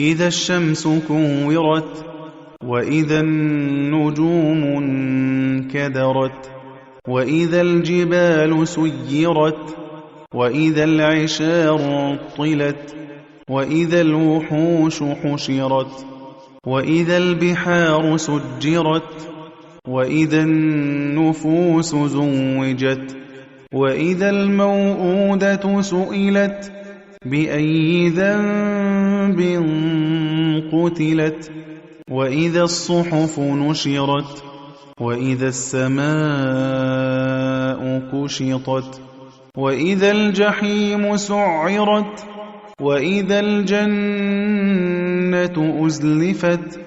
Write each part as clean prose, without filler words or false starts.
إذا الشمس كورت وإذا النجوم انكدرت وإذا الجبال سيرت وإذا العشار عطلت وإذا الوحوش حشرت وإذا البحار سجرت وإذا النفوس زوجت وإذا الموءودة سئلت بأي ذنب قتلت وإذا الصحف نشرت وإذا السماء كشطت وإذا الجحيم سعرت وإذا الجنة أزلفت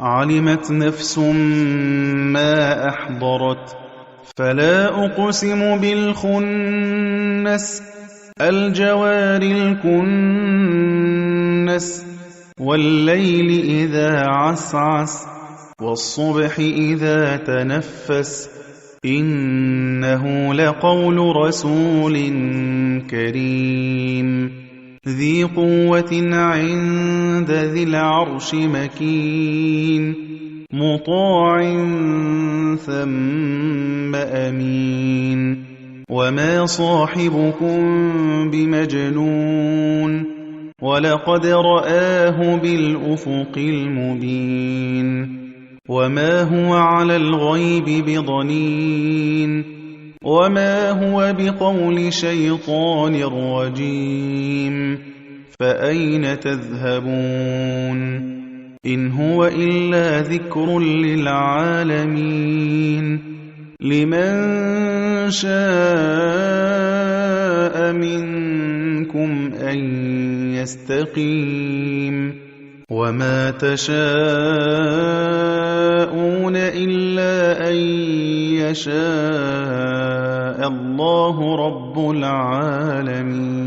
علمت نفس ما أحضرت فلا أقسم بالخنس الجوار الكنس والليل إذا عسعس والصبح إذا تنفس إنه لقول رسول كريم ذي قوة عند ذي العرش مكين مطاع ثم أمين وما صاحبكم بمجنون ولقد رآه بالأفق المبين وما هو على الغيب بضنين وما هو بقول شيطان رجيم فأين تذهبون إن هو إلا ذكر للعالمين لمن شاء منكم أن يستقيم وما تشاءون إلا أن يشاء الله رب العالمين.